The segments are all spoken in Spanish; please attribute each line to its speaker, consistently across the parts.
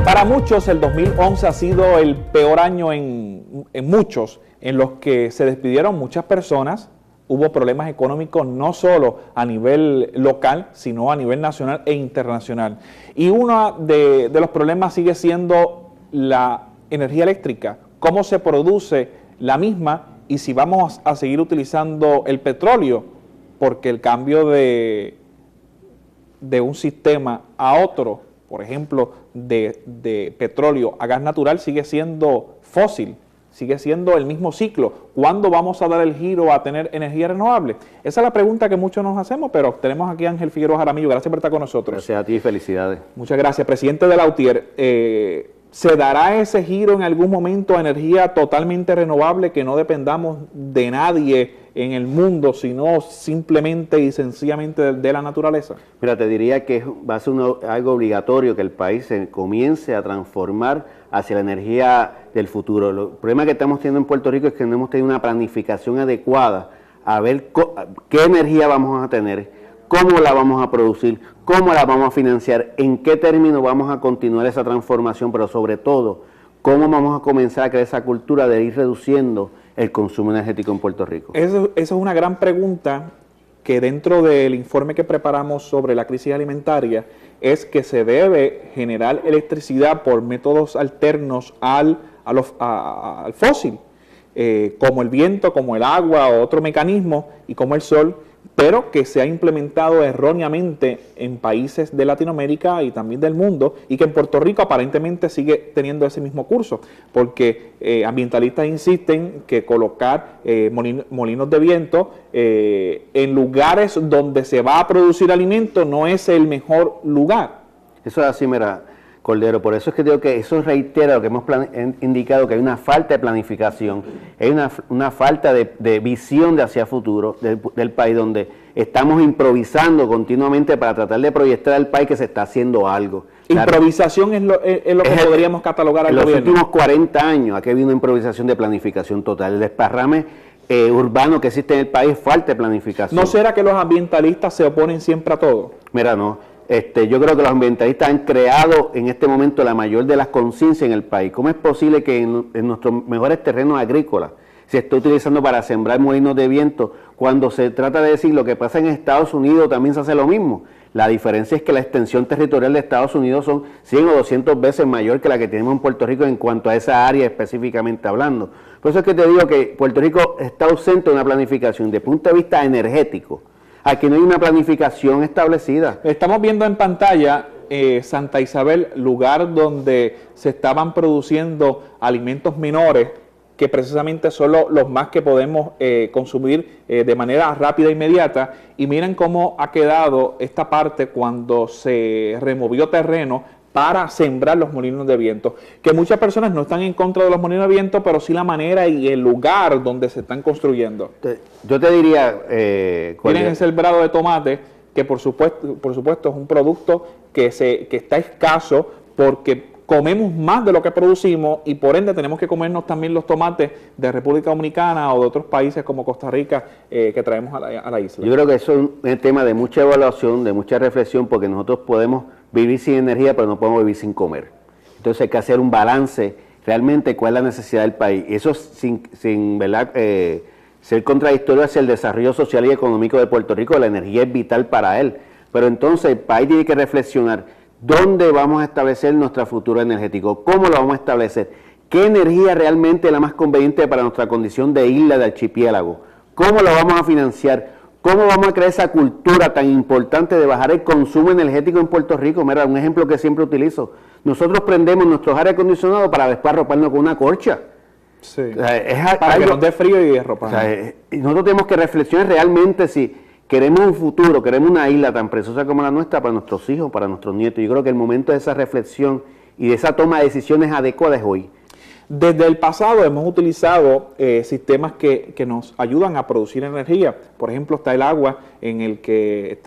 Speaker 1: Para muchos, el 2011 ha sido el peor año en muchos, en los que se despidieron muchas personas. Hubo problemas económicos no solo a nivel local, sino a nivel nacional e internacional. Y uno de los problemas sigue siendo la energía eléctrica, cómo se produce la misma y si vamos a seguir utilizando el petróleo, porque el cambio de un sistema a otro, por ejemplo, de petróleo a gas natural, sigue siendo fósil, sigue siendo el mismo ciclo. ¿Cuándo vamos a dar el giro a tener energía renovable? Esa es la pregunta que muchos nos hacemos, pero tenemos aquí a Ángel Figueroa Jaramillo. Gracias por estar con nosotros.
Speaker 2: Gracias a ti, felicidades.
Speaker 1: Muchas gracias. Presidente de la UTIER, ¿se dará ese giro en algún momento a energía totalmente renovable, que no dependamos de nadie en el mundo, sino simplemente y sencillamente de la naturaleza?
Speaker 2: Mira, te diría que va a ser algo obligatorio que el país se comience a transformar hacia la energía del futuro. El problema que estamos teniendo en Puerto Rico es que no hemos tenido una planificación adecuada a ver qué energía vamos a tener, cómo la vamos a producir, cómo la vamos a financiar, en qué término vamos a continuar esa transformación, pero sobre todo, cómo vamos a comenzar a crear esa cultura de ir reduciendo el consumo energético en Puerto Rico.
Speaker 1: Eso es una gran pregunta que dentro del informe que preparamos sobre la crisis alimentaria es que se debe generar electricidad por métodos alternos al fósil, como el viento, como el agua o otro mecanismo y como el sol, pero que se ha implementado erróneamente en países de Latinoamérica y también del mundo, y que en Puerto Rico aparentemente sigue teniendo ese mismo curso, porque ambientalistas insisten que colocar molinos de viento en lugares donde se va a producir alimento no es el mejor lugar.
Speaker 2: Eso es así, mira, Cordero, por eso es que digo que eso reitera lo que hemos indicado, que hay una falta de planificación, hay una falta de visión de hacia futuro del país, donde estamos improvisando continuamente para tratar de proyectar al país que se está haciendo algo.
Speaker 1: Improvisación es lo que podríamos catalogar al gobierno.
Speaker 2: En los últimos 40 años, aquí ha habido una improvisación de planificación total. El desparrame urbano que existe en el país, falta de planificación.
Speaker 1: ¿No será que los ambientalistas se oponen siempre a todo?
Speaker 2: Mira, no. Yo creo que los ambientalistas han creado en este momento la mayor de las conciencias en el país. ¿Cómo es posible que en nuestros mejores terrenos agrícolas se esté utilizando para sembrar molinos de viento, cuando se trata de decir lo que pasa en Estados Unidos también se hace lo mismo? La diferencia es que la extensión territorial de Estados Unidos son 100 o 200 veces mayor que la que tenemos en Puerto Rico en cuanto a esa área específicamente hablando. Por eso es que te digo que Puerto Rico está ausente de una planificación desde el punto de vista energético. Aquí no hay una planificación establecida.
Speaker 1: Estamos viendo en pantalla Santa Isabel, lugar donde se estaban produciendo alimentos menores, que precisamente son los más que podemos consumir de manera rápida e inmediata. Y miren cómo ha quedado esta parte cuando se removió terreno para sembrar los molinos de viento, que muchas personas no están en contra de los molinos de viento, pero sí la manera y el lugar donde se están construyendo.
Speaker 2: Yo te diría...
Speaker 1: Miren el sembrado de tomate, que por supuesto es un producto que está escaso porque comemos más de lo que producimos y por ende tenemos que comernos también los tomates de República Dominicana o de otros países como Costa Rica que traemos a la isla.
Speaker 2: Yo creo que eso es un tema de mucha evaluación, de mucha reflexión, porque nosotros podemos vivir sin energía, pero no podemos vivir sin comer. Entonces hay que hacer un balance realmente cuál es la necesidad del país. Eso sin ¿verdad? Ser contradictorio hacia el desarrollo social y económico de Puerto Rico. La energía es vital para él. Pero entonces el país tiene que reflexionar dónde vamos a establecer nuestro futuro energético, cómo lo vamos a establecer, qué energía realmente es la más conveniente para nuestra condición de isla, de archipiélago, cómo lo vamos a financiar, cómo vamos a crear esa cultura tan importante de bajar el consumo energético en Puerto Rico. Mira, un ejemplo que siempre utilizo. Nosotros prendemos nuestros aire acondicionados para después arroparnos con una corcha.
Speaker 1: Sí. O sea, para que nos dé frío y arroparnos.
Speaker 2: O sea, nosotros tenemos que reflexionar realmente si queremos un futuro, queremos una isla tan preciosa como la nuestra para nuestros hijos, para nuestros nietos. Yo creo que el momento de esa reflexión y de esa toma de decisiones adecuadas es hoy.
Speaker 1: Desde el pasado hemos utilizado sistemas que nos ayudan a producir energía. Por ejemplo, está el agua, en el que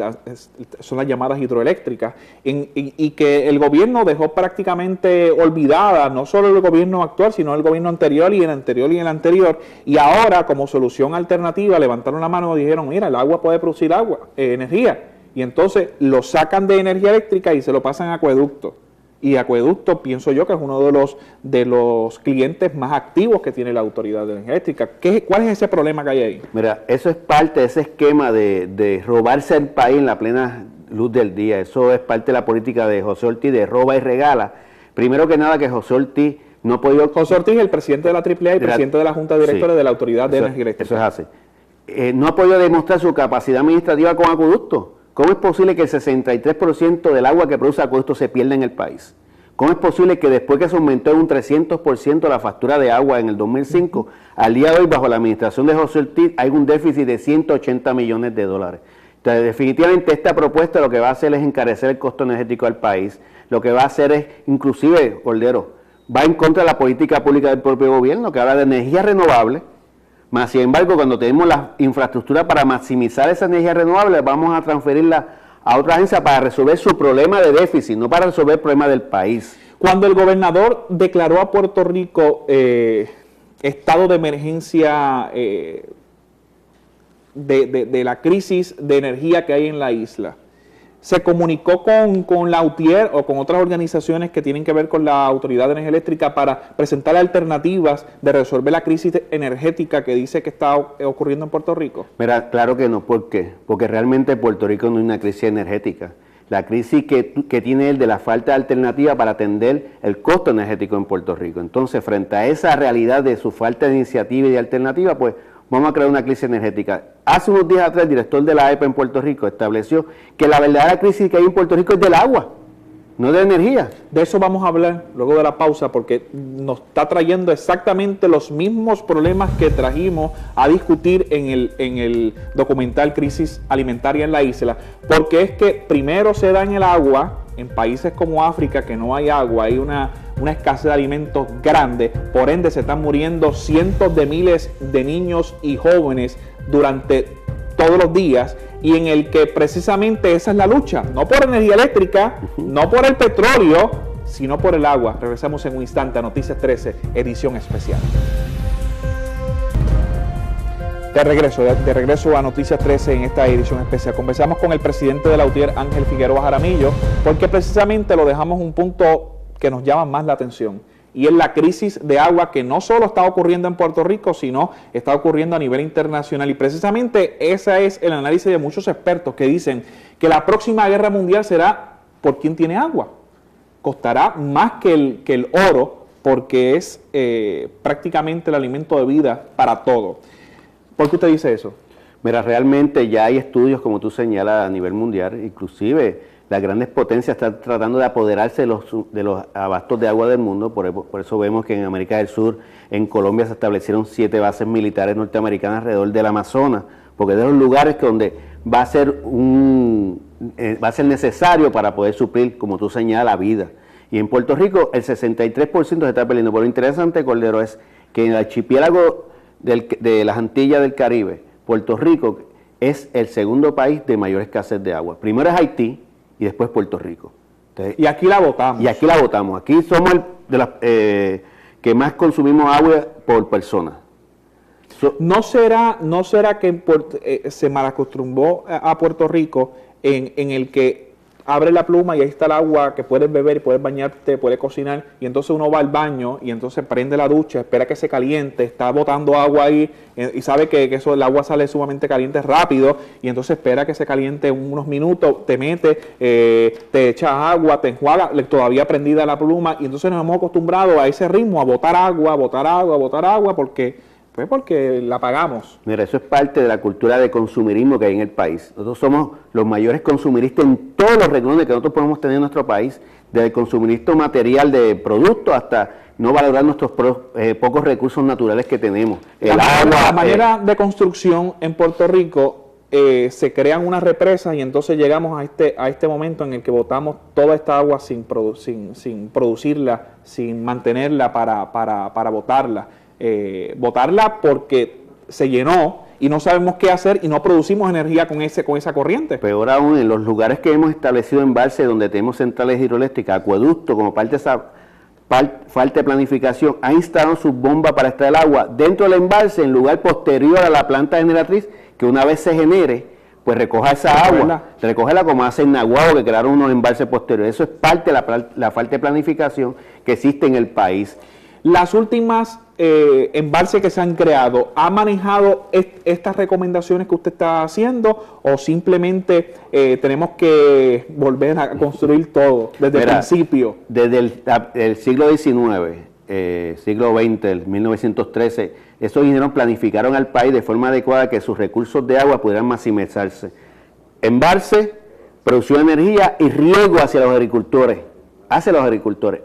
Speaker 1: son las llamadas hidroeléctricas, y que el gobierno dejó prácticamente olvidada, no solo el gobierno actual, sino el gobierno anterior y el anterior y el anterior. Y ahora, como solución alternativa, levantaron la mano y dijeron, mira, el agua puede producir energía. Y entonces lo sacan de energía eléctrica y se lo pasan a acueductos. Y Acueducto, pienso yo que es uno de los clientes más activos que tiene la Autoridad Energética. ¿Cuál es ese problema que hay ahí?
Speaker 2: Mira, eso es parte de ese esquema de robarse el país en la plena luz del día. Eso es parte de la política de José Ortiz, de roba y regala. Primero que nada, que José Ortiz no ha podido...
Speaker 1: José Ortiz, el presidente de la AAA y presidente de la Junta de Directores de la Autoridad de Energía Eléctrica.
Speaker 2: Eso es así. No ha podido demostrar su capacidad administrativa con Acueducto. ¿Cómo es posible que el 63% del agua que produce Acueducto se pierda en el país? ¿Cómo es posible que después que se aumentó en un 300% la factura de agua en el 2005, al día de hoy, bajo la administración de José Ortiz, hay un déficit de 180 millones de dólares? Entonces, definitivamente esta propuesta lo que va a hacer es encarecer el costo energético del país. Lo que va a hacer es, inclusive, Cordero, va en contra de la política pública del propio gobierno, que habla de energía renovable. Más sin embargo, cuando tenemos la infraestructura para maximizar esa energía renovable, vamos a transferirla a otra agencia para resolver su problema de déficit, no para resolver el problema del país.
Speaker 1: Cuando el gobernador declaró a Puerto Rico estado de emergencia de la crisis de energía que hay en la isla, ¿se comunicó con la UTIER o con otras organizaciones que tienen que ver con la Autoridad de Energía Eléctrica para presentar alternativas de resolver la crisis energética que dice que está ocurriendo en Puerto Rico?
Speaker 2: Mira, claro que no. ¿Por qué? Porque realmente Puerto Rico no es una crisis energética. La crisis que tiene él de la falta de alternativa para atender el costo energético en Puerto Rico. Entonces, frente a esa realidad de su falta de iniciativa y de alternativa, pues vamos a crear una crisis energética. Hace unos días atrás el director de la EPA en Puerto Rico estableció que la verdadera crisis que hay en Puerto Rico es del agua, no de energía.
Speaker 1: De eso vamos a hablar luego de la pausa, porque nos está trayendo exactamente los mismos problemas que trajimos a discutir en el documental Crisis Alimentaria en la Isla, porque es que primero se daña el agua en países como África, que no hay agua, hay una escasez de alimentos grande, por ende se están muriendo cientos de miles de niños y jóvenes durante todos los días, y en el que precisamente esa es la lucha, no por energía eléctrica, no por el petróleo, sino por el agua. Regresamos en un instante a Noticias 13, edición especial. De regreso a Noticias 13 en esta edición especial. Conversamos con el presidente de la UTIER, Ángel Figueroa Jaramillo, porque precisamente lo dejamos un punto que nos llama más la atención, y es la crisis de agua que no solo está ocurriendo en Puerto Rico, sino está ocurriendo a nivel internacional. Y precisamente ese es el análisis de muchos expertos que dicen que la próxima guerra mundial será por quién tiene agua. Costará más que el oro, porque es prácticamente el alimento de vida para todo. ¿Por qué usted dice eso?
Speaker 2: Mira, realmente ya hay estudios, como tú señalas, a nivel mundial, inclusive las grandes potencias están tratando de apoderarse de los abastos de agua del mundo. Por eso vemos que en América del Sur, en Colombia, se establecieron 7 bases militares norteamericanas alrededor del Amazonas, porque es de los lugares donde va a ser necesario para poder suplir, como tú señalas, la vida. Y en Puerto Rico el 63% se está perdiendo. Pero lo interesante, Cordero, es que en el archipiélago de las Antillas del Caribe, Puerto Rico es el segundo país de mayor escasez de agua. Primero es Haití y después Puerto Rico. Entonces,
Speaker 1: y aquí la votamos.
Speaker 2: Y aquí la votamos. Aquí somos de las que más consumimos agua por persona.
Speaker 1: ¿No será que se malacostumbró a Puerto Rico en el que abre la pluma y ahí está el agua que puedes beber y puedes bañarte, puedes cocinar, y entonces uno va al baño y entonces prende la ducha, espera que se caliente, está botando agua ahí y sabe que el agua sale sumamente caliente rápido, y entonces espera que se caliente unos minutos, te mete, te echas agua, te enjuaga, todavía prendida la pluma, y entonces nos hemos acostumbrado a ese ritmo, a botar agua, porque la pagamos.
Speaker 2: Mira, eso es parte de la cultura de consumirismo que hay en el país. Nosotros somos los mayores consumiristas en todos los renglones que nosotros podemos tener en nuestro país, desde el consumirismo material de productos hasta no valorar nuestros pocos recursos naturales que tenemos.
Speaker 1: La manera de construcción en Puerto Rico, se crean unas represas y entonces llegamos a este momento en el que botamos toda esta agua sin producirla, sin mantenerla para botarla. Botarla porque se llenó y no sabemos qué hacer y no producimos energía con esa corriente.
Speaker 2: Peor aún, en los lugares que hemos establecido embalses donde tenemos centrales hidroeléctricas, acueductos, como parte de esa falta de planificación, ha instalado sus bombas para extraer el agua dentro del embalse en lugar posterior a la planta generatriz, que una vez se genere, pues recoja esa agua, recógela como hace en Naguabo, que crearon unos embalses posteriores. Eso es parte de la falta de planificación que existe en el país.
Speaker 1: Las últimas embalses que se han creado, ¿ha manejado estas recomendaciones que usted está haciendo o simplemente tenemos que volver a construir todo desde el principio?
Speaker 2: Desde el siglo XIX, siglo XX, el 1913, esos ingenieros planificaron al país de forma adecuada que sus recursos de agua pudieran maximizarse. Embalse, producción de energía y riego hacia los agricultores.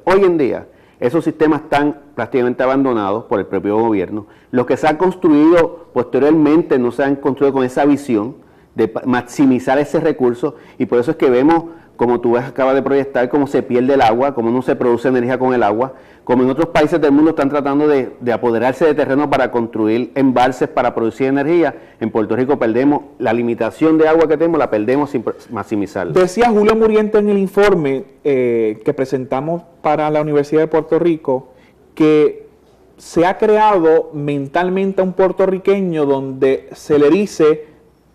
Speaker 2: Hoy en día, esos sistemas están prácticamente abandonados por el propio gobierno. Los que se han construido posteriormente no se han construido con esa visión de maximizar ese recurso, y por eso es que vemos, como tú acabas de proyectar, cómo se pierde el agua, cómo no se produce energía con el agua, como en otros países del mundo están tratando de apoderarse de terreno para construir embalses para producir energía. En Puerto Rico perdemos la limitación de agua que tenemos, la perdemos sin maximizarla.
Speaker 1: Decía Julio Muriente en el informe que presentamos para la Universidad de Puerto Rico que se ha creado mentalmente a un puertorriqueño donde se le dice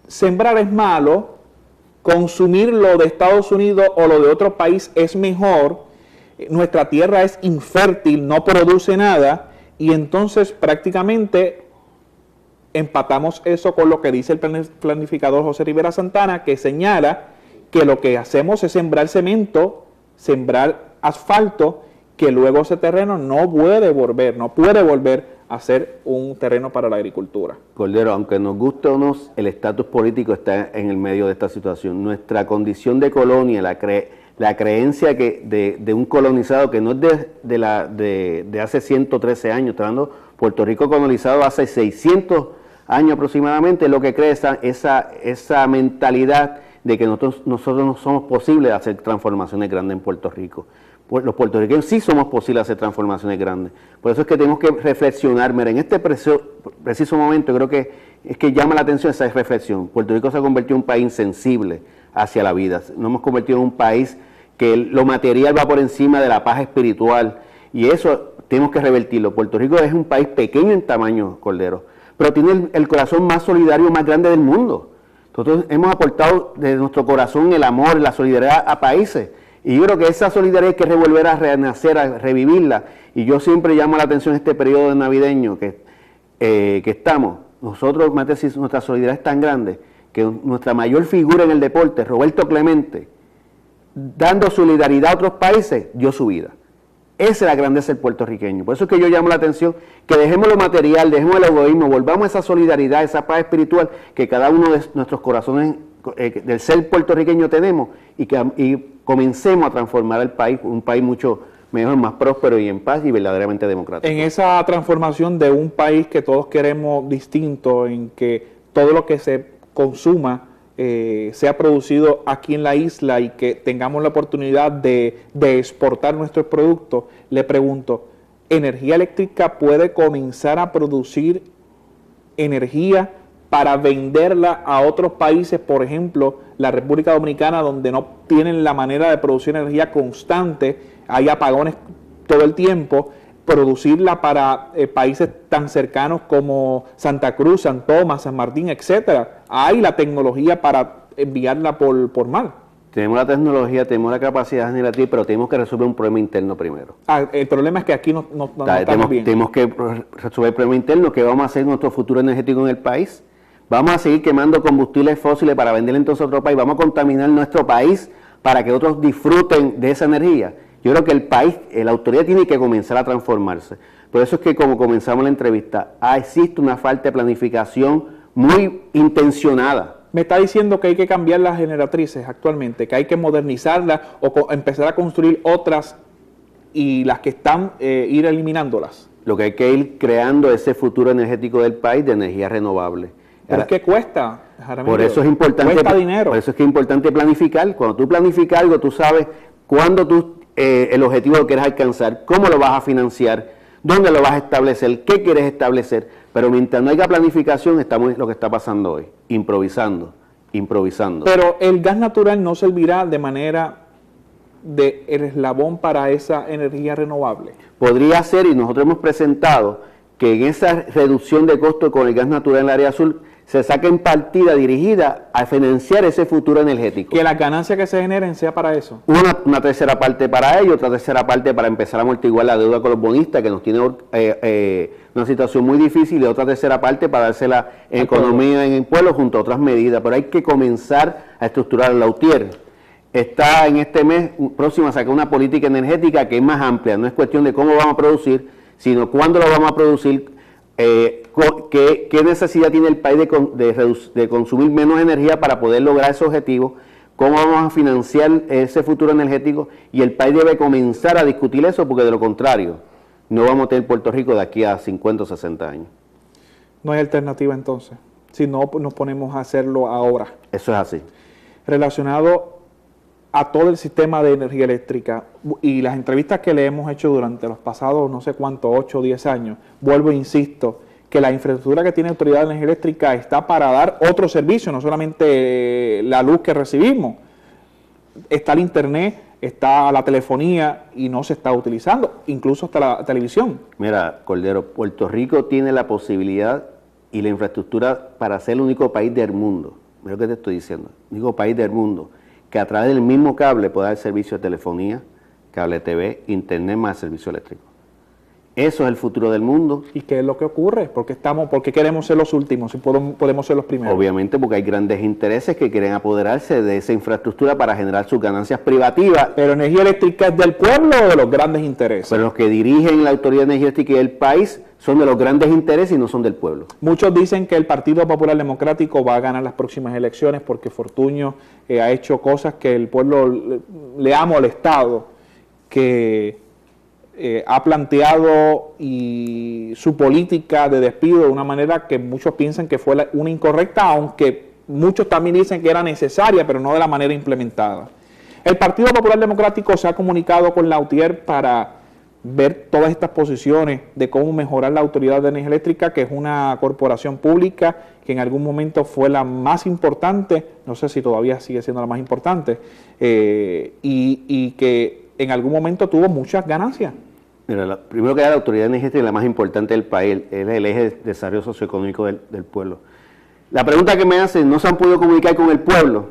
Speaker 1: sembrar es malo, consumir lo de Estados Unidos o lo de otro país es mejor, nuestra tierra es infértil, no produce nada, y entonces prácticamente empatamos eso con lo que dice el planificador José Rivera Santana, que señala que lo que hacemos es sembrar cemento, sembrar asfalto, que luego ese terreno no puede volver a ser un terreno para la agricultura.
Speaker 2: Cordero, aunque nos guste o no, el estatus político está en el medio de esta situación. Nuestra condición de colonia, la creencia de un colonizado que no es de hace 113 años, está hablando Puerto Rico colonizado hace 600 años aproximadamente, es lo que cree esa mentalidad de que nosotros no somos posibles de hacer transformaciones grandes en Puerto Rico. Los puertorriqueños sí somos posibles de hacer transformaciones grandes. Por eso es que tenemos que reflexionar. Mira, en este preciso momento creo que es que llama la atención esa reflexión. Puerto Rico se ha convertido en un país insensible hacia la vida. Nos hemos convertido en un país que lo material va por encima de la paz espiritual. Y eso tenemos que revertirlo. Puerto Rico es un país pequeño en tamaño, Cordero, pero tiene el corazón más solidario, más grande del mundo. Nosotros hemos aportado de nuestro corazón el amor, la solidaridad a países. Y yo creo que esa solidaridad hay que volver a renacer, a revivirla. Y yo siempre llamo la atención este periodo navideño que estamos. Nosotros, nuestra solidaridad es tan grande que nuestra mayor figura en el deporte, Roberto Clemente, dando solidaridad a otros países, dio su vida. Esa es la grandeza del puertorriqueño. Por eso es que yo llamo la atención que dejemos lo material, dejemos el egoísmo, volvamos a esa solidaridad, esa paz espiritual que cada uno de nuestros corazones del ser puertorriqueño tenemos y comencemos a transformar el país, un país mucho mejor, más próspero y en paz y verdaderamente democrático.
Speaker 1: En esa transformación de un país que todos queremos distinto, en que todo lo que se consuma sea producido aquí en la isla y que tengamos la oportunidad de exportar nuestros productos, le pregunto, ¿energía eléctrica puede comenzar a producir energía para venderla a otros países, por ejemplo, la República Dominicana, donde no tienen la manera de producir energía constante, hay apagones todo el tiempo, producirla para países tan cercanos como Santa Cruz, San Tomás, San Martín, etcétera? Hay la tecnología para enviarla por mar.
Speaker 2: Tenemos la tecnología, tenemos la capacidad generativa, pero tenemos que resolver un problema interno primero.
Speaker 1: El problema es que aquí no estamos bien.
Speaker 2: Tenemos que resolver el problema interno. ¿Qué vamos a hacer en nuestro futuro energético en el país? Vamos a seguir quemando combustibles fósiles para vender entonces a otro país. Vamos a contaminar nuestro país para que otros disfruten de esa energía. Yo creo que el país, la autoridad tiene que comenzar a transformarse. Por eso es que, como comenzamos la entrevista, existe una falta de planificación muy intencionada.
Speaker 1: Me está diciendo que hay que cambiar las generatrices actualmente, que hay que modernizarlas o empezar a construir otras y las que están ir eliminándolas.
Speaker 2: Lo que hay que ir creando ese futuro energético del país de energía renovable.
Speaker 1: Pero es que cuesta, Jaramillo.
Speaker 2: Por eso es importante,
Speaker 1: cuesta dinero.
Speaker 2: Por eso es que es importante planificar. Cuando tú planificas algo, tú sabes cuándo el objetivo lo quieres alcanzar, cómo lo vas a financiar, dónde lo vas a establecer, qué quieres establecer. Pero mientras no haya planificación, estamos en lo que está pasando hoy, improvisando.
Speaker 1: Pero el gas natural no servirá de manera de el eslabón para esa energía renovable.
Speaker 2: Podría ser, y nosotros hemos presentado que en esa reducción de costo con el gas natural en el área azul se saquen partida dirigida a financiar ese futuro energético.
Speaker 1: Que las ganancias que se generen sea para eso.
Speaker 2: Una tercera parte para ello, otra tercera parte para empezar a amortiguar la deuda con los bonistas, que nos tiene una situación muy difícil, y otra tercera parte para dársela en economía en el pueblo junto a otras medidas. Pero hay que comenzar a estructurar la UTIER. Está en este mes próximo a sacar una política energética que es más amplia. No es cuestión de cómo vamos a producir, sino cuándo lo vamos a producir, qué necesidad tiene el país de consumir menos energía para poder lograr ese objetivo, cómo vamos a financiar ese futuro energético, y el país debe comenzar a discutir eso, porque de lo contrario no vamos a tener Puerto Rico de aquí a 50 o 60 años.
Speaker 1: No hay alternativa entonces, si no nos ponemos a hacerlo ahora.
Speaker 2: Eso es así.
Speaker 1: Relacionado a todo el sistema de energía eléctrica y las entrevistas que le hemos hecho durante los pasados no sé cuántos, 8 o 10 años, vuelvo e insisto, que la infraestructura que tiene la Autoridad de Energía Eléctrica está para dar otro servicio, no solamente la luz que recibimos. Está el internet, está la telefonía y no se está utilizando, incluso hasta la televisión.
Speaker 2: Mira, Cordero, Puerto Rico tiene la posibilidad y la infraestructura para ser el único país del mundo, mira lo que te estoy diciendo, el único país del mundo que a través del mismo cable pueda dar servicio de telefonía, cable TV, internet más servicio eléctrico. Eso es el futuro del mundo.
Speaker 1: ¿Y qué es lo que ocurre? ¿Por qué queremos ser los últimos si podemos ser los primeros?
Speaker 2: Obviamente porque hay grandes intereses que quieren apoderarse de esa infraestructura para generar sus ganancias privativas.
Speaker 1: ¿Pero energía eléctrica es del pueblo o de los grandes intereses?
Speaker 2: Pero los que dirigen la Autoridad de Energía Eléctrica y el país son de los grandes intereses y no son del pueblo.
Speaker 1: Muchos dicen que el Partido Popular Democrático va a ganar las próximas elecciones porque Fortuño ha hecho cosas que el pueblo le ha molestado, que ha planteado y su política de despido de una manera que muchos piensan que fue una incorrecta, aunque muchos también dicen que era necesaria, pero no de la manera implementada. El Partido Popular Democrático se ha comunicado con la UTIER para ver todas estas posiciones de cómo mejorar la Autoridad de Energía Eléctrica, que es una corporación pública que en algún momento fue la más importante, no sé si todavía sigue siendo la más importante, y que en algún momento tuvo muchas ganancias.
Speaker 2: Mira, primero que nada, la Autoridad de Energía Eléctrica es la más importante del país, es el eje de desarrollo socioeconómico del pueblo. La pregunta que me hacen, ¿no se han podido comunicar con el pueblo?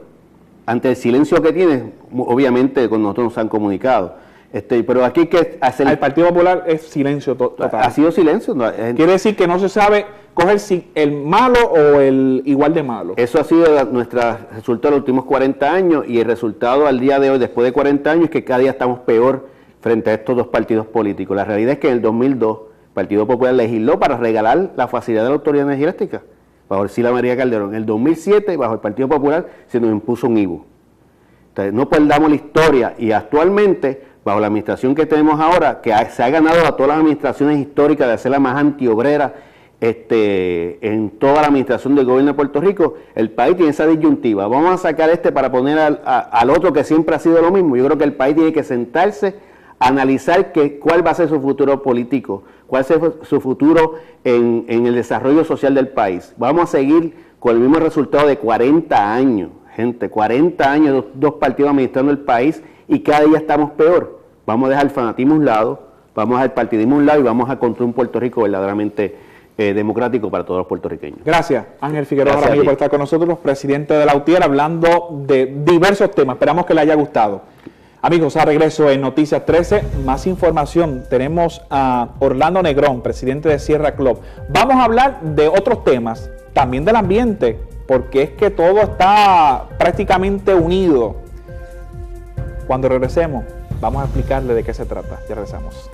Speaker 2: Ante el silencio que tiene, obviamente con nosotros nos han comunicado. Pero aquí hay que hacer...
Speaker 1: El Partido Popular es silencio total.
Speaker 2: Ha sido silencio. No,
Speaker 1: quiere decir que no se sabe coger si el malo o el igual de malo.
Speaker 2: Eso ha sido nuestro resultado en los últimos 40 años, y el resultado al día de hoy, después de 40 años, es que cada día estamos peor frente a estos dos partidos políticos. La realidad es que en el 2002 el Partido Popular legisló para regalar la facilidad de la Autoridad de Energía Eléctrica bajo Sila María Calderón. En el 2007, bajo el Partido Popular, se nos impuso un IBU. Entonces, no perdamos la historia, y actualmente, bajo la administración que tenemos ahora, que se ha ganado a todas las administraciones históricas de hacerla más antiobrera en toda la administración del gobierno de Puerto Rico, el país tiene esa disyuntiva. Vamos a sacar para poner al otro que siempre ha sido lo mismo. Yo creo que el país tiene que sentarse, analizar cuál va a ser su futuro político, cuál va a ser su futuro en el desarrollo social del país. Vamos a seguir con el mismo resultado de 40 años, gente, 40 años, dos partidos administrando el país, y cada día estamos peor. Vamos a dejar el fanatismo a un lado, vamos a dejar el partidismo a un lado, y vamos a construir un Puerto Rico verdaderamente democrático para todos los puertorriqueños.
Speaker 1: Gracias, Ángel Figueroa Ramírez, por estar con nosotros, presidente de la UTIER, hablando de diversos temas. Esperamos que les haya gustado. Amigos, a regreso en Noticias 13, más información. Tenemos a Orlando Negrón, presidente de Sierra Club. Vamos a hablar de otros temas, también del ambiente, porque es que todo está prácticamente unido. Cuando regresemos, vamos a explicarle de qué se trata. Ya regresamos.